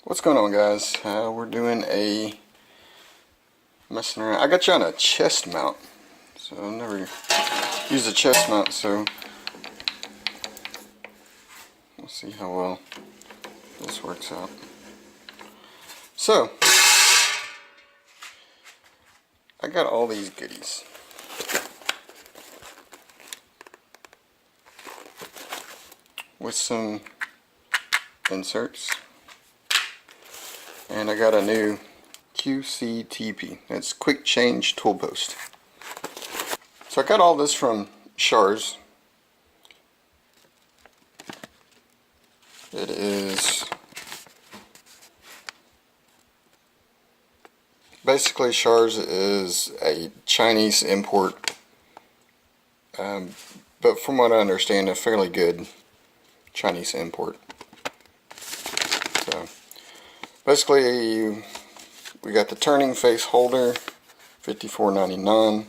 What's going on, guys? We're doing a messing around. I got you on a chest mount, so I've never used a chest mount, so we'll see how well this works out. So I got all these goodies. With some inserts. And I got a new QCTP. That's Quick Change Tool Post. So I got all this from Shars. It is basically Shars is a Chinese import, but from what I understand, a fairly good Chinese import. So basically, we got the turning face holder, $54.99.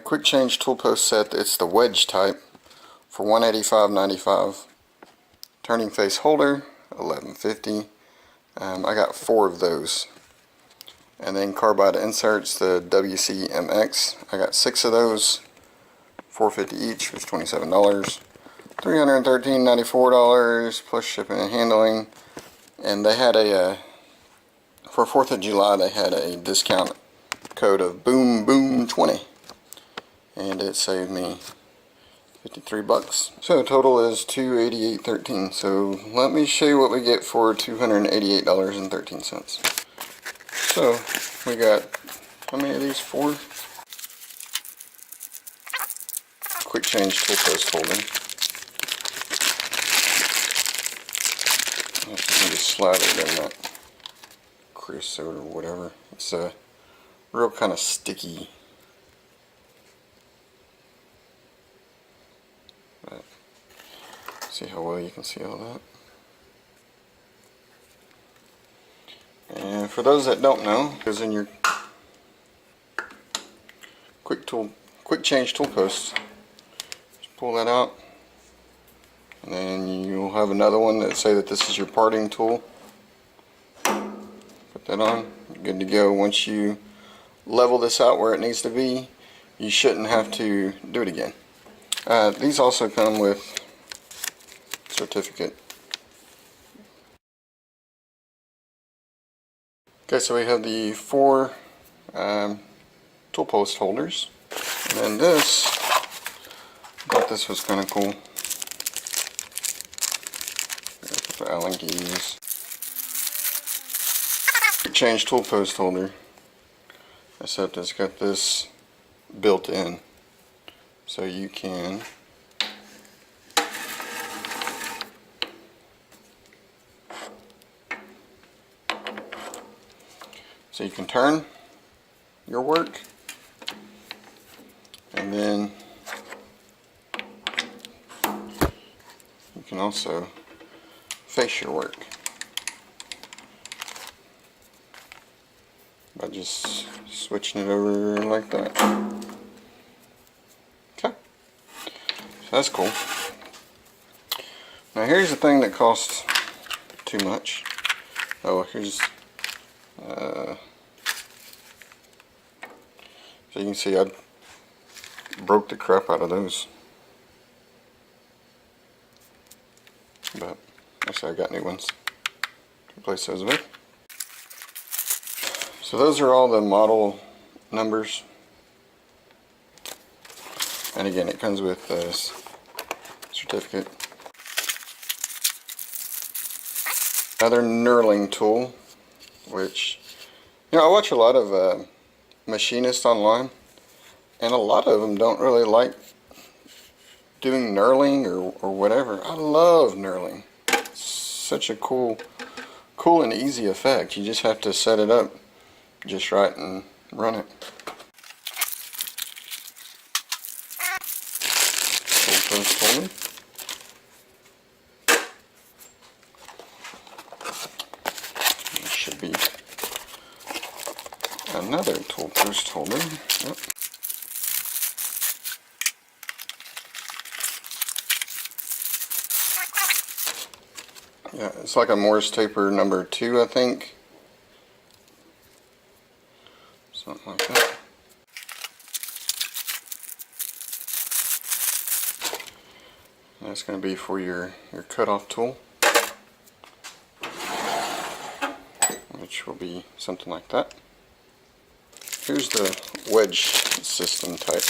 Quick change tool post set. It's the wedge type for $185.95. Turning face holder, $11.50. I got 4 of those. And then carbide inserts, the WCMX. I got 6 of those, $4.50 each, which is $27. $313.94 plus shipping and handling. And they had a for 4th of July they had a discount code of BOOM20, and it saved me $53. So total is $288.13. So let me show you what we get for $288.13. So we got, how many of these? 4 quick change tool post holding. Just slathered in that creosote or whatever. It's a real kind of sticky. But see how well you can see all that. And for those that don't know, because in your quick change tool post, just pull that out. And then you'll have another one that say that this is your parting tool. Put that on, good to go. Once you level this out where it needs to be, you shouldn't have to do it again. These also come with certificate. Okay, so we have the 4 tool post holders. And then this, I thought this was kind of cool. Allen keys. Quick change tool post holder, except it's got this built in, so you can turn your work, and then you can also face your work by just switching it over like that. Okay, so that's cool. Now here's the thing that costs too much. Oh, here's so you can see I broke the crap out of those, but actually I got new ones to replace those with. So those are all the model numbers, and again it comes with this certificate. Another knurling tool, which, you know, I watch a lot of Machinist online, and a lot of them don't really like doing knurling or whatever. I love knurling. It's such a cool and easy effect. You just have to set it up just right and run it. Tool post holder. There should be another tool post holder. Yep. Yeah, it's like a Morse taper number 2, I think. Something like that. That's going to be for your cutoff tool, which will be something like that. Here's the wedge system type.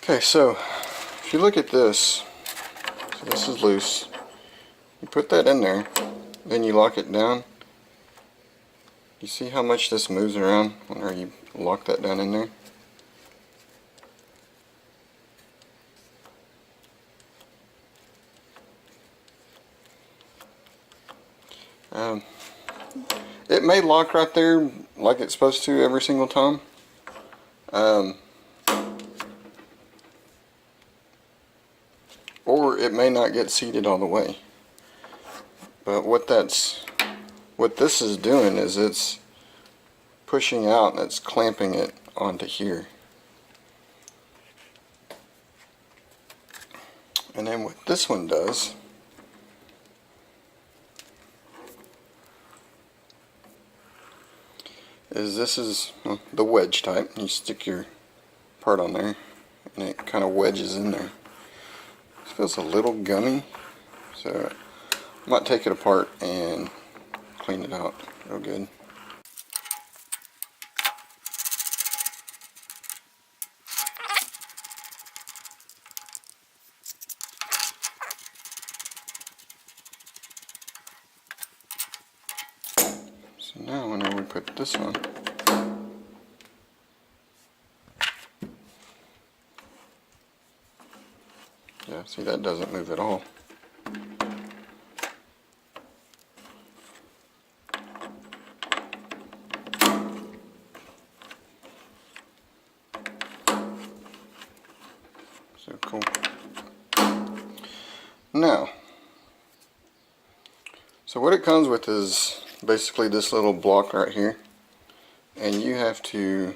Okay, so if you look at this, so this is loose. You put that in there, then you lock it down. You see how much this moves around whenever you lock that down in there? It may lock right there like it's supposed to every single time. Or it may not get seated all the way. But what this is doing is it's pushing out and it's clamping it onto here. And then what this one does is this is the wedge type. You stick your part on there and it kind of wedges in there. It feels a little gummy, so I might take it apart and clean it out real good. So now whenever we put this on, yeah, see, that doesn't move at all. So cool. Now, so what it comes with is basically this little block right here, and you have to,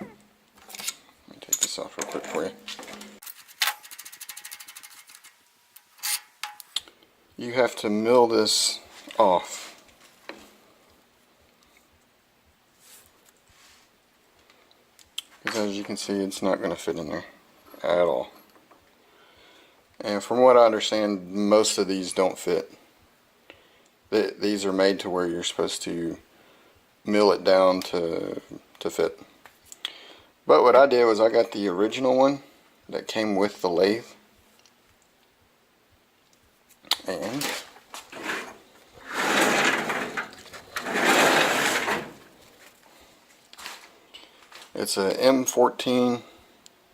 let me take this off real quick for you. You have to mill this off. Because as you can see, it's not going to fit in there at all. And from what I understand, most of these don't fit. These are made to where you're supposed to mill it down to fit. But what I did was I got the original one that came with the lathe. And it's a M14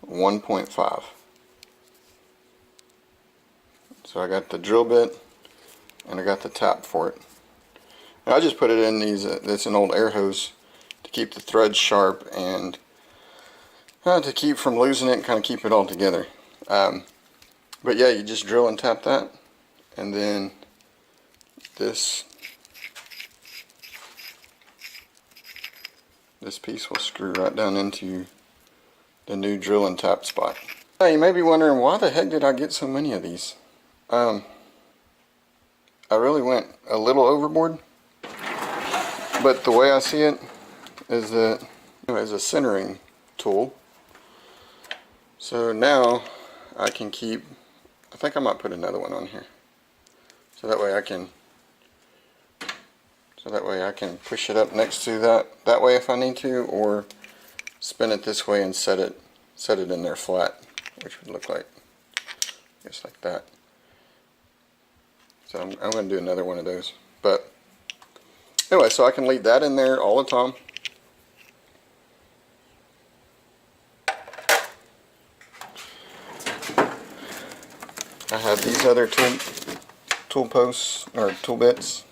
1.5. So I got the drill bit and I got the tap for it. And I just put it in these, it's an old air hose to keep the threads sharp and to keep from losing it and kind of keep it all together. But yeah, you just drill and tap that, and then this piece will screw right down into the new drill and tap spot. Now you may be wondering, why the heck did I get so many of these? I really went a little overboard, but the way I see it is that as a centering tool. So now I can keep, I think I might put another one on here, so that way I can push it up next to that way if I need to, or spin it this way and set it in there flat, which would look like just like that. So I'm going to do another one of those. But anyway, so I can leave that in there all the time. I have these other tool tool posts or tool bits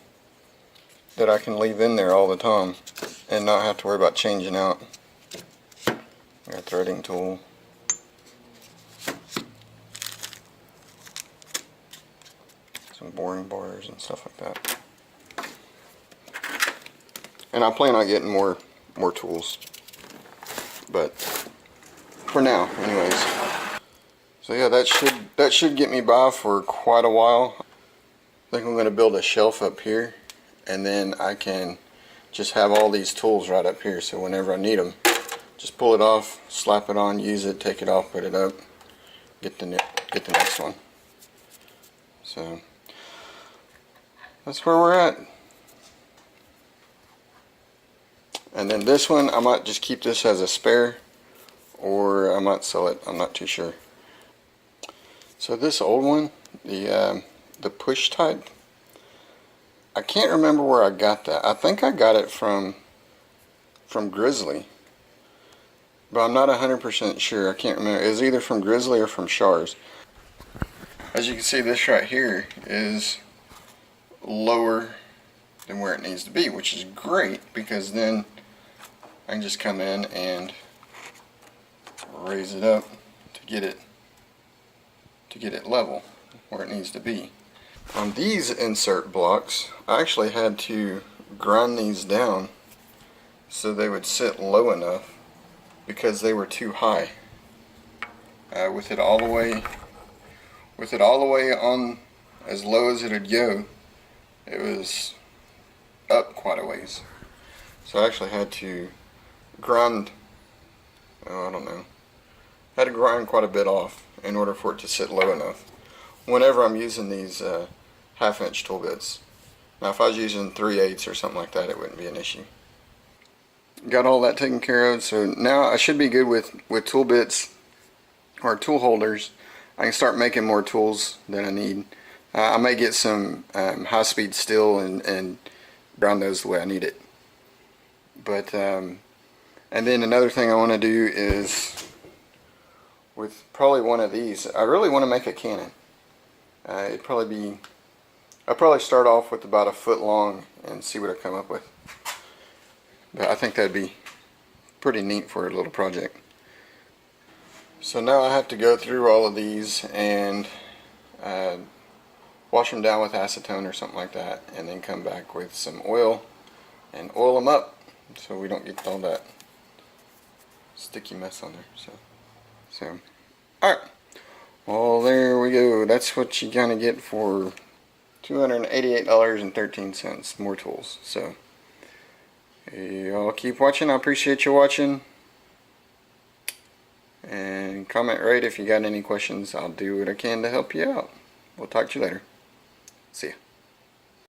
that I can leave in there all the time and not have to worry about changing out. Got a threading tool. Some boring bars and stuff like that. And I plan on getting more tools, but for now, anyways. So yeah, that should get me by for quite a while. I think I'm going to build a shelf up here, and then I can just have all these tools right up here. So whenever I need them, just pull it off, slap it on, use it, take it off, put it up, get the next one. So that's where we're at. And then this one, I might just keep this as a spare, or I might sell it. I'm not too sure. So this old one, the push type, I can't remember where I got that. I think I got it from Grizzly, but I'm not 100% sure. I can't remember. It was either from Grizzly or from Shars. As you can see, this right here is lower than where it needs to be, which is great, because then I can just come in and raise it up to get it level where it needs to be. On these insert blocks, I actually had to grind these down so they would sit low enough because they were too high. With it all the way on as low as it would go, it was up quite a ways. So I actually had to grind, I don't know, had to grind quite a bit off in order for it to sit low enough whenever I'm using these 1/2 inch tool bits. Now if I was using 3/8 or something like that, it wouldn't be an issue. Got all that taken care of, so now I should be good with tool bits or tool holders. I can start making more tools than I need. I may get some high-speed steel and grind those the way I need it. But and then another thing I want to do is, with probably one of these, I really want to make a cannon. I'll probably start off with about 1 foot long and see what I come up with. But I think that'd be pretty neat for a little project. So now I have to go through all of these and wash them down with acetone or something like that, and then come back with some oil and oil them up so we don't get all that sticky mess on there. So alright, well, there we go. That's what you kind of get for $288.13 more tools. So y'all keep watching. I appreciate you watching, and comment right if you got any questions. I'll do what I can to help you out. We'll talk to you later. See ya.